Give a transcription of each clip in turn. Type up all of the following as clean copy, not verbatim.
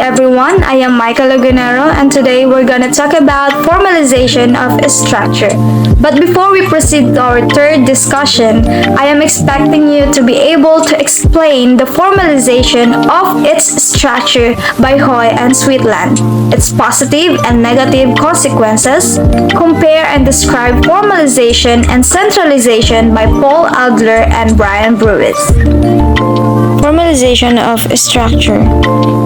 everyone, I am LAGUNERO and today we're gonna talk about formalization of a structure. But before we proceed to our third discussion, I am expecting you to be able to explain the formalization of its structure by Hoy&Sweetland, its positive and negative consequences, compare and describe formalization and centralization by Paul Adler and Brian Bruitt. Formalization of a structure.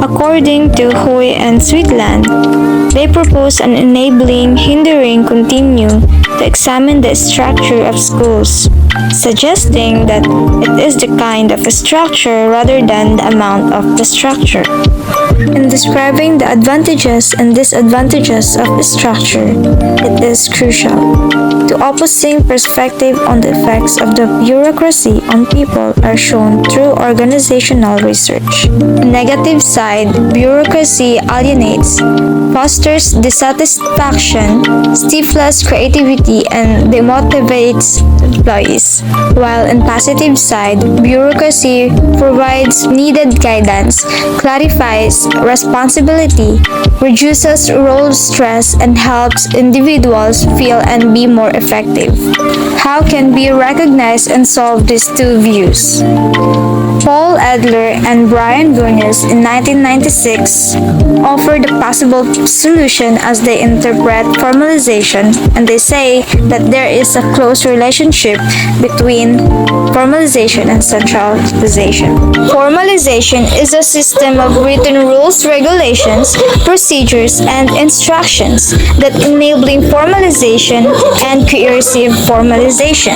According to Hoy&Sweetland, they propose an enabling, hindering continuum to examine the structure of schools, suggesting that it is the kind of a structure rather than the amount of the structure. In describing the advantages and disadvantages of a structure, it is crucial. The opposing perspective on the effects of the bureaucracy on people are shown through organizational research. The negative side, bureaucracy alienates, fosters dissatisfaction, stifles creativity, and demotivates employees. While in positive side, bureaucracy provides needed guidance, clarifies responsibility, reduces role stress, and helps individuals feel and be more effective. How can we recognize and solve these two views? Paul Adler and Brian Bruitt in 1996 offered a possible solution as they interpret formalization, and they say that there is a close relationship between formalization and centralization. Formalization is a system of written rules, regulations, procedures, and instructions that enabling formalization and coercive formalization.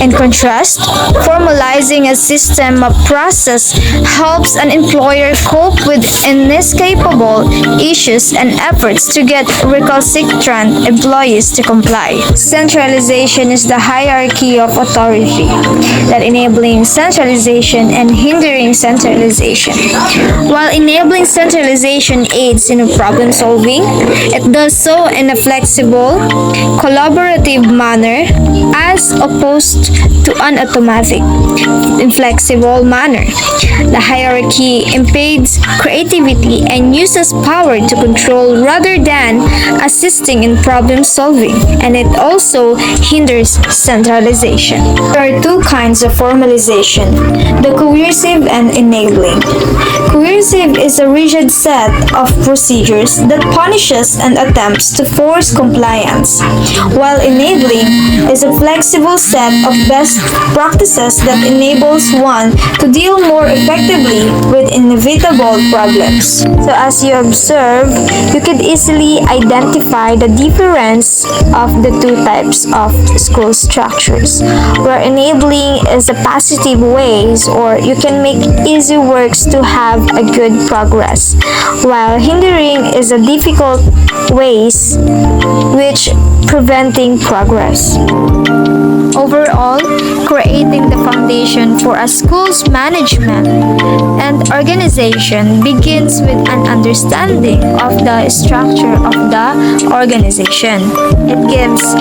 In contrast, formalizing a system of process helps an employer cope with inescapable issues and efforts to get recalcitrant employees to comply. Centralization is the hierarchy of authority that enabling centralization and hindering centralization. While enabling centralization aids in problem solving, it does so in a flexible, collaborative manner as opposed to an automatic, inflexible manner. The hierarchy impedes creativity and uses power to control rather than assisting in problem solving, and it also hinders centralization. There are two kinds of formalization, the coercive and enabling. Coercive is a rigid set of procedures that punishes and attempts to force compliance, while enabling is a flexible set of best practices that enables one to deal more effectively with inevitable problems. So as you observe, you could easily identify the difference of the two types of school structures, where enabling is a positive ways, or you can make easy works to have a good progress, while hindering is a difficult ways which preventing progress. Overall, creating the foundation for a school's management and organization begins with an understanding of the structure of the organization. It gives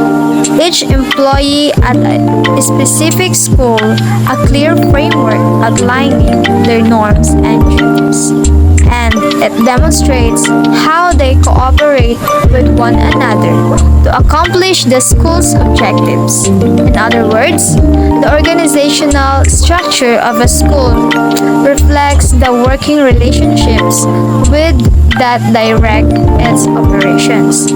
each employee at a specific school a clear framework outlining their norms and duties, and it demonstrates how they cooperate with one another to accomplish the school's objectives. In other words, the organizational structure of a school reflects the working relationships with that direct its operations.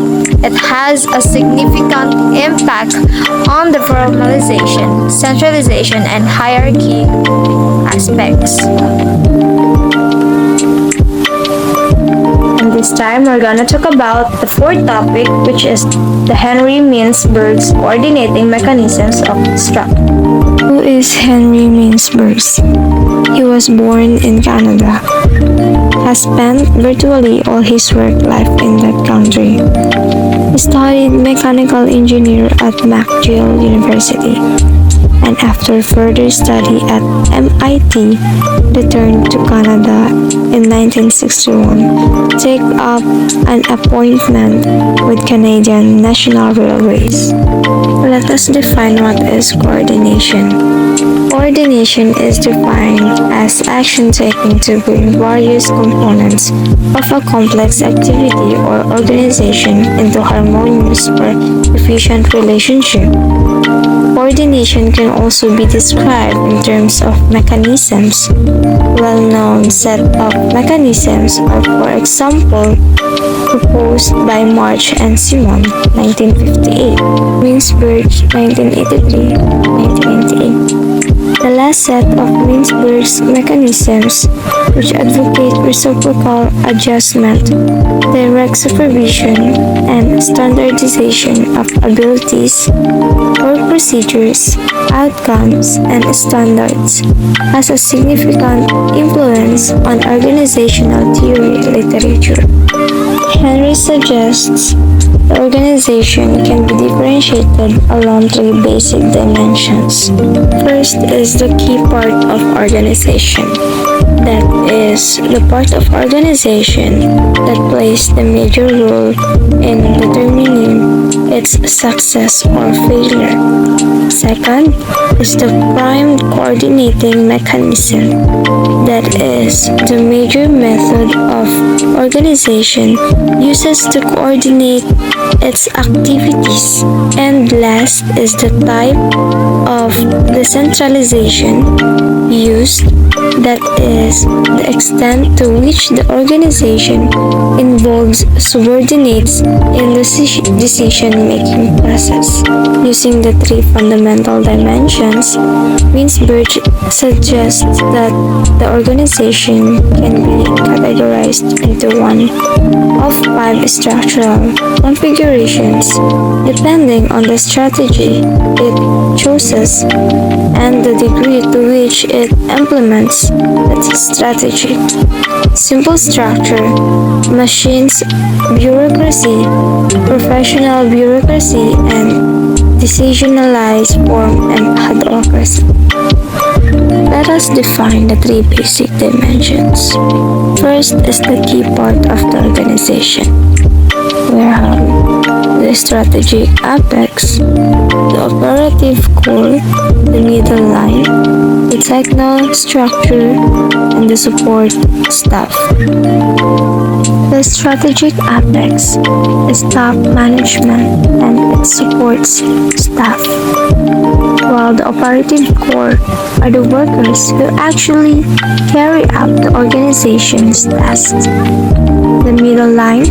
It has a significant impact on the formalization, centralization, and hierarchy aspects. This time, we're gonna talk about the fourth topic, which is the HenryMintzberg's coordinating mechanisms of structure. Who is HenryMintzberg? He was born in Canada, has spent virtually all his work life in that country. He studied mechanical engineer at McGill University. and after further study at MIT, returned to Canada in 1961 to take up an appointment with Canadian National Railways. Let us define what is coordination. Coordination is defined as action taken to bring various components of a complex activity or organization into harmonious or efficient relationship. Coordination can also be described in terms of mechanisms. Well-known set of mechanisms are, for example, proposed by March and Simon, 1958, Mintzberg, 1983, 1998. The last set of Mintzberg's mechanisms, which advocate reciprocal adjustment, direct supervision, and standardization of abilities, work procedures, outcomes, and standards, has a significant influence on organizational theory literature. Henry suggests the organization can be differentiated along three basic dimensions. First is the key part of organization. That is, the part of organization that plays the major role in determining its success or failure. Second is the primed coordinating mechanism. That is, the major method of organization uses to coordinate its activities. And last is the type of decentralization used, that is, the extent to which the organization involves subordinates in the decision-making process. Using the three fundamental dimensions, Mintzberg suggests that the organization can be categorized into one of 5 structural configurations depending on the strategy it chooses and the degree to which it implements that strategy. Simple structure, machines, bureaucracy, professional bureaucracy, and decisionalized form and advocacy. Let us define the three basic dimensions. First is the key part of the organization. We have the strategic apex, the operative core, the middle line, the techno structure, and the support staff. The strategic apex is top management and it supports staff, while the operative core are the workers who actually carry out the organization's tasks. The middle line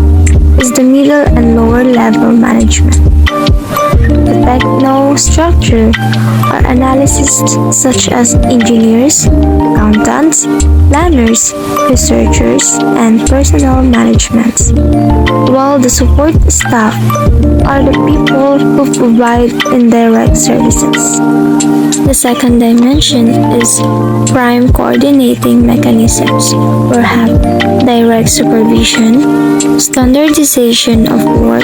is the middle and lower level management. The techno structure are analysts such as engineers, accountants, planners, researchers, and personnel management, while the support staff are the people who provide indirect services. The second dimension is prime coordinating mechanisms, or have direct supervision, standardization of work,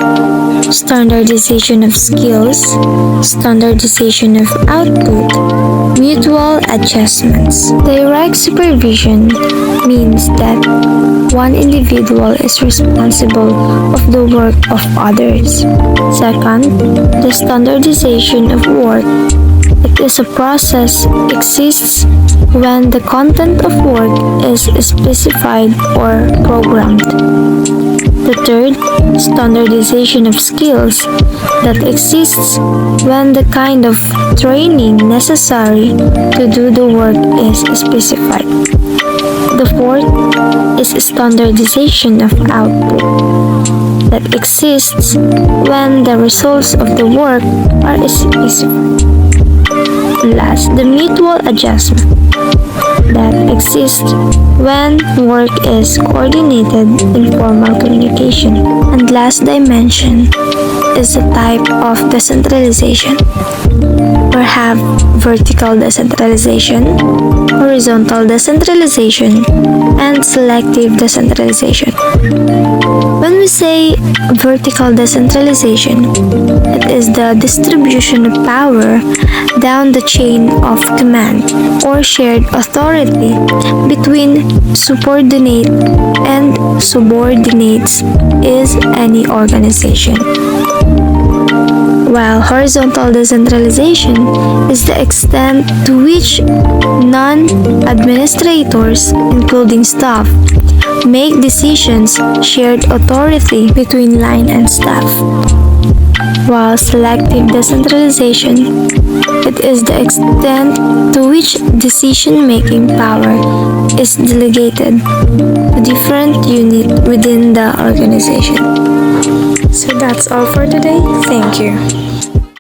standardization of skills, standardization of output, mutual adjustments. Direct supervision means that one individual is responsible of the work of others. Second, the standardization of work. It is a process exists when the content of work is specified or programmed. The third, standardization of skills, that exists when the kind of training necessary to do the work is specified. The fourth is standardization of output, that exists when the results of the work are specified. Last, the mutual adjustment, that exists when work is coordinated in formal communication. And last dimension is the type of decentralization, or have vertical decentralization, horizontal decentralization, and selective decentralization. When we say vertical decentralization, it is the distribution of power down the chain of command or shared authority between subordinate and subordinates is any organization. While horizontal decentralization is the extent to which non-administrators, including staff, make decisions shared authority between line and staff. While selective decentralization, it is the extent to which decision-making power is delegated to different units within the organization. So that's all for today. Thank you.